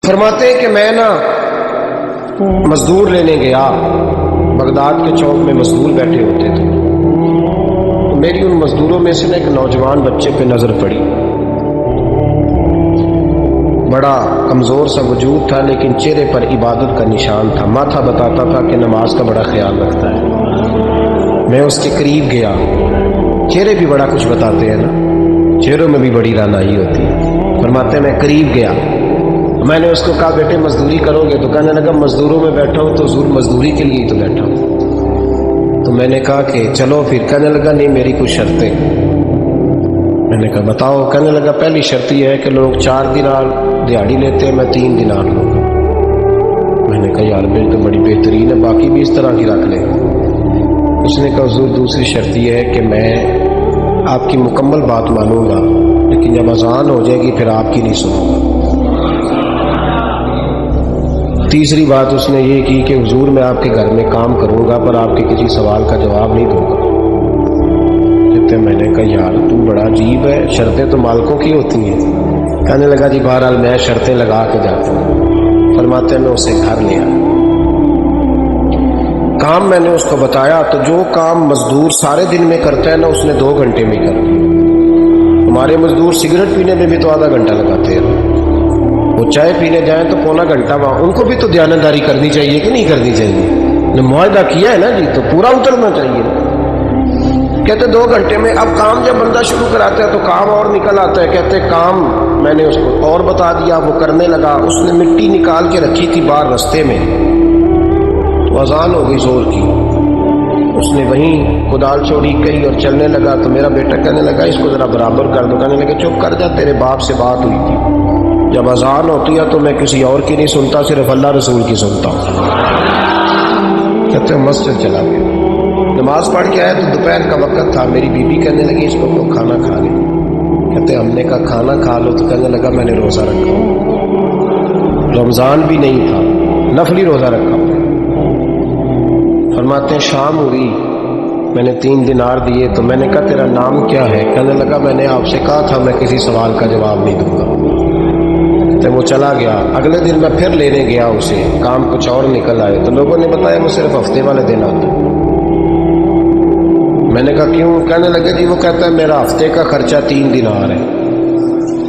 فرماتے ہیں کہ میں نا مزدور لینے گیا، بغداد کے چوک میں مزدور بیٹھے ہوتے تھے، تو میری ان مزدوروں میں سے ایک نوجوان بچے پہ نظر پڑی۔ بڑا کمزور سا وجود تھا لیکن چہرے پر عبادت کا نشان تھا، ماتھا بتاتا تھا کہ نماز کا بڑا خیال رکھتا ہے۔ میں اس کے قریب گیا، چہرے بھی بڑا کچھ بتاتے ہیں نا، چہروں میں بھی بڑی رانائی ہوتی ہے۔ فرماتے ہیں میں قریب گیا، میں نے اس کو کہا بیٹے مزدوری کرو گے؟ تو کہنے لگا مزدوروں میں بیٹھا ہوں تو حضور مزدوری کے لیے ہی تو بیٹھا ہوں۔ تو میں نے کہا کہ چلو پھر، کہنے لگا نہیں میری کچھ شرطیں۔ میں نے کہا بتاؤ؟ کہنے لگا پہلی شرط یہ ہے کہ لوگ 4 دینار دیہاڑی لیتے ہیں، میں 3 دینار لوں گا۔ میں نے کہا یار پھر تو بڑی بہترین ہے، باقی بھی اس طرح کی رکھ لیں۔ اس نے کہا حضور دوسری شرط یہ ہے کہ میں آپ کی مکمل بات مانوں گا لیکن جب اذان ہو جائے گی پھر آپ کی نہیں سنوں گا۔ تیسری بات اس نے یہ کی کہ حضور میں آپ کے گھر میں کام کروں گا پر آپ کے کسی سوال کا جواب نہیں دوں گا۔ کہتے میں نے کہا یار تو بڑا عجیب ہے، شرطیں تو مالکوں کی ہوتی ہیں۔ کہنے لگا جی بہرحال میں شرطیں لگا کے جاتا ہوں۔ فرماتے ہیں میں اسے گھر لیا، کام میں نے اس کو بتایا تو جو کام مزدور سارے دن میں کرتا ہے نا اس نے 2 گھنٹے میں کر دیا۔ ہمارے مزدور سگریٹ پینے میں بھی تو آدھا گھنٹہ لگاتے ہیں، وہ چائے پینے جائیں تو پونا گھنٹہ وہاں۔ ان کو بھی تو دیانتداری کرنی چاہیے کہ نہیں کرنی چاہیے؟ نے معاہدہ کیا ہے نا جی تو پورا اترنا چاہیے۔ کہتے 2 گھنٹے میں۔ اب کام جب بندہ شروع کراتا ہے تو کام اور نکل آتا ہے۔ کہتے کام میں نے اس کو اور بتا دیا، وہ کرنے لگا۔ اس نے مٹی نکال کے رکھی تھی باہر رستے میں، تو اذان ہو گئی زور کی، اس نے وہیں کدال چھوڑی کہی اور چلنے لگا۔ تو میرا بیٹا کہنے لگا اس کو ذرا برابر کر دو۔ کہنے لگا چپ کر جا، تیرے باپ سے بات ہوئی تھی، جب اذان ہوتی ہے تو میں کسی اور کی نہیں سنتا، صرف اللہ رسول کی سنتا ہوں۔ کہتے ہیں مسجد چلا گیا، نماز پڑھ کے آیا تو دوپہر کا وقت تھا۔ میری بیوی کہنے لگی اس کو کھانا کھا لے۔ کہتے ہم نے کہا کھانا کھا لو، تو کہنے لگا میں نے روزہ رکھا، رمضان بھی نہیں تھا، نفلی روزہ رکھا۔ فرماتے ہیں شام ہوئی، میں نے 3 دینار دیے تو میں نے کہا تیرا نام کیا ہے؟ کہنے لگا میں نے آپ سے کہا تھا میں کسی سوال کا جواب نہیں دوں گا۔ وہ چلا گیا۔ اگلے دن میں پھر لینے گیا اسے، کام کچھ اور نکل آئے تو لوگوں نے بتایا وہ صرف ہفتے والے دن آتا ہے۔ میں نے کہا کیوں؟ کہنے لگے جی وہ کہتا ہے میرا ہفتے کا خرچہ 3 دینار ہے،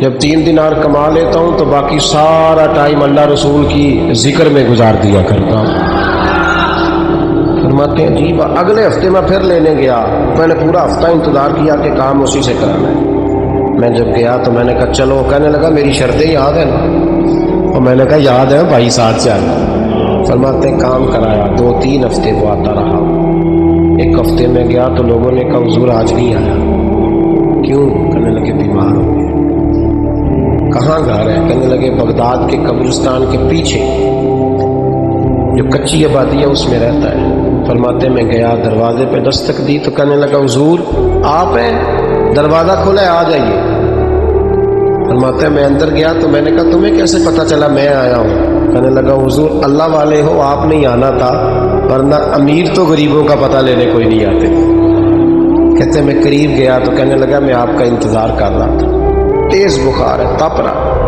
جب 3 دینار کما لیتا ہوں تو باقی سارا ٹائم اللہ رسول کی ذکر میں گزار دیا کرتا ہوں۔ فرماتے ہیں جی اگلے ہفتے میں پھر لینے گیا، میں نے پورا ہفتہ انتظار کیا کہ کام اسی سے کرانا ہے۔ میں جب گیا تو میں نے کہا چلو، کہنے لگا میری شرطیں یاد ہیں نا؟ اور میں نے کہا یاد ہے بھائی، ساتھ چل۔ فرماتے ہیں کام کرایا، 2-3 ہفتے وہ آتا رہا۔ ایک ہفتے میں گیا تو لوگوں نے کہا حضور آج نہیں آیا، کیوں؟ کہنے لگے بیمار ہو گئے۔ کہاں گھر ہے؟ کہنے لگے بغداد کے قبرستان کے پیچھے جو کچی آبادی ہے اس میں رہتا ہے۔ فرماتے میں گیا، دروازے پہ دستک دی تو کہنے لگا حضور آپ ہیں؟ دروازہ کھلا ہے، آ جائیے۔ فرماتے ہیں میں اندر گیا تو میں نے کہا تمہیں کیسے پتا چلا میں آیا ہوں؟ کہنے لگا حضور اللہ والے ہو، آپ نہیں آنا تھا، ورنہ امیر تو غریبوں کا پتہ لینے کوئی نہیں آتے۔ کہتے میں قریب گیا تو کہنے لگا میں آپ کا انتظار کر رہا تھا، تیز بخار ہے، تپ رہا۔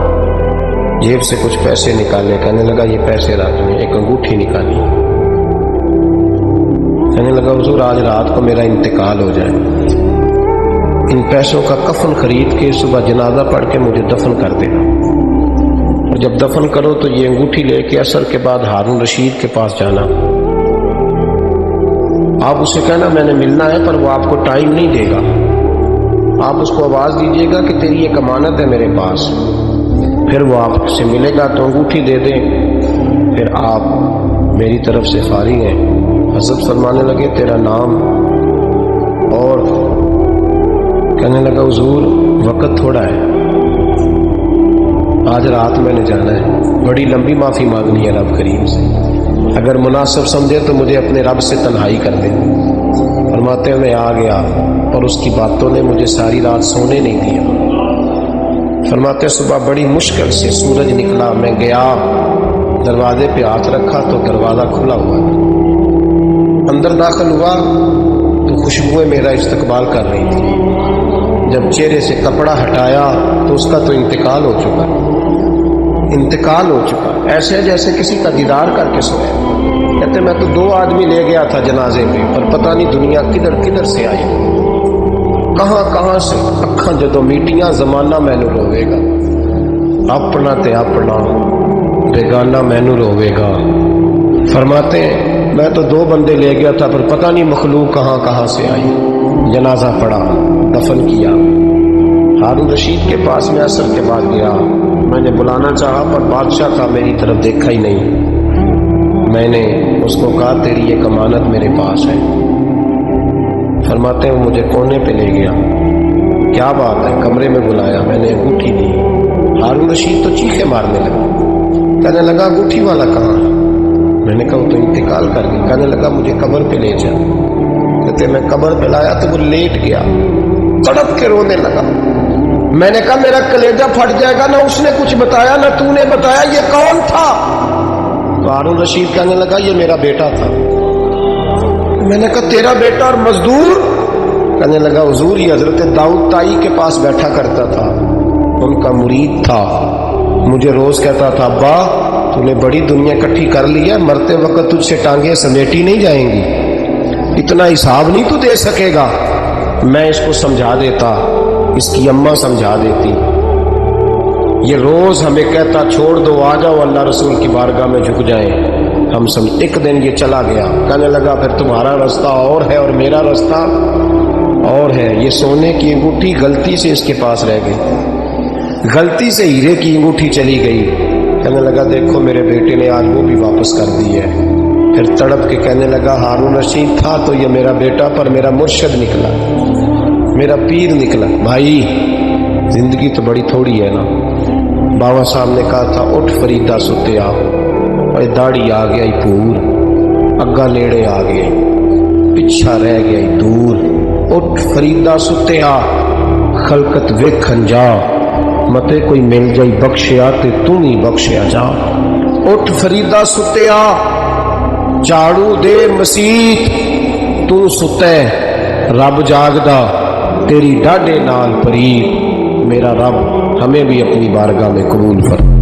جیب سے کچھ پیسے نکالے، کہنے لگا یہ پیسے رکھ لیں۔ ایک انگوٹھی نکالی، کہنے لگا حضور آج رات کو میرا انتقال ہو جائے، ان پیسوں کا کفن خرید کے صبح جنازہ پڑھ کے مجھے دفن کر دینا، اور جب دفن کرو تو یہ انگوٹھی لے کے عصر کے بعد ہارون رشید کے پاس جانا، آپ اسے کہنا میں نے ملنا ہے پر وہ آپ کو ٹائم نہیں دے گا، آپ اس کو آواز دیجیے گا کہ تیری ایک امانت ہے میرے پاس، پھر وہ آپ سے ملے گا تو انگوٹھی دے دیں، پھر آپ میری طرف سے فارغ ہیں۔ حضرت فرمانے لگے تیرا نام؟ اور کہنے لگا حضور وقت تھوڑا ہے، آج رات میں نے جانا ہے، بڑی لمبی معافی مانگنی ہے رب کریم سے، اگر مناسب سمجھے تو مجھے اپنے رب سے تنہائی کر دیں۔ فرماتے ہیں میں آ گیا اور اس کی باتوں نے مجھے ساری رات سونے نہیں دیا۔ فرماتے ہیں صبح بڑی مشکل سے سورج نکلا، میں گیا دروازے پہ ہاتھ رکھا تو دروازہ کھلا ہوا، اندر داخل ہوا تو خوشبوئیں میرا استقبال کر رہی تھی، جب چہرے سے کپڑا ہٹایا تو اس کا تو انتقال ہو چکا، انتقال ہو چکا، ایسے جیسے کسی کا دیدار کر کے سویا۔ کہتے میں تو 2 آدمی لے گیا تھا جنازے پہ، پر پتہ نہیں دنیا کدھر کدھر سے آئی، کہاں کہاں سے اکھاں جدوں میٹیاں زمانہ مینوں روے گا، اپنا تے اپنا بیگانہ مینوں روے گا۔ فرماتے ہیں میں تو 2 بندے لے گیا تھا، پر پتہ نہیں مخلوق کہاں کہاں سے آئی۔ جنازہ پڑا، دفن کیا۔ ہارون رشید کے پاس میں عصر کے بعد گیا، میں نے بلانا چاہا پر بادشاہ کا میری طرف دیکھا ہی نہیں۔ میں نے اس کو کہا تیری ایک امانت میرے پاس ہے۔ فرماتے ہیں وہ مجھے کونے پہ لے گیا، کیا بات ہے، کمرے میں بلایا، میں نے انگوٹھی دی۔ ہارون رشید تو چیخے مارنے لگا، کہنے لگا انگوٹھی والا کہاں ہے؟ میں نے کہا وہ تو انتقال کر گئی۔ کہنے لگا مجھے قبر پہ لے جا۔ کہتے میں قبر پہ لایا تو وہ لیٹ گیا، تڑپ کے رونے لگا۔ میں نے کہا میرا کلیجہ پھٹ جائے گا، نہ اس نے کچھ بتایا نہ تو نے بتایا، یہ کون تھا؟ تو ہارون رشید کہنے لگا یہ میرا بیٹا تھا۔ میں نے کہا تیرا بیٹا اور مزدور؟ کہنے لگا حضور یہ حضرت داؤد تائی کے پاس بیٹھا کرتا تھا، ان کا مرید تھا، مجھے روز کہتا تھا ابا تو نے بڑی دنیا اکٹھی کر لی ہے، مرتے وقت تجھ سے ٹانگیں سمیٹی نہیں جائیں گی، اتنا حساب نہیں تو دے سکے گا۔ میں اس کو سمجھا دیتا، اس کی اماں سمجھا دیتی۔ یہ روز ہمیں کہتا چھوڑ دو، آ جاؤ اللہ رسول کی بارگاہ میں جھک جائیں۔ ہم ایک دن یہ چلا گیا، کہنے لگا پھر تمہارا راستہ اور ہے اور میرا راستہ اور ہے۔ یہ سونے کی انگوٹھی غلطی سے اس کے پاس رہ گئی، غلطی سے ہیرے کی انگوٹھی چلی گئی۔ کہنے لگا دیکھو میرے بیٹے نے آج وہ بھی واپس کر دی ہے۔ پھر تڑپ کے کہنے لگا ہارون رشید تھا تو یہ میرا بیٹا، پر میرا مرشد نکلا، میرا پیر نکلا۔ بھائی زندگی تو بڑی تھوڑی ہے نا۔ بابا صاحب نے کہا تھا اٹھ فریدہ ستیا، اور داڑھی آ گیا پور، اگا نیڑے آ گیا، پچھا رہ گیا دور۔ اٹھ فریدہ ستیا، خلقت ویکھن جا، متے کوئی مل جائی بخشیا تے تو ہی بخشیا جا۔ اٹھ فریدہ ستیا، جھاڑو دے مسیت، تو ستے رب جاگدا، تیری ڈاڈے نال پرید۔ میرا رب ہمیں بھی اپنی بارگاہ میں قبول فرما۔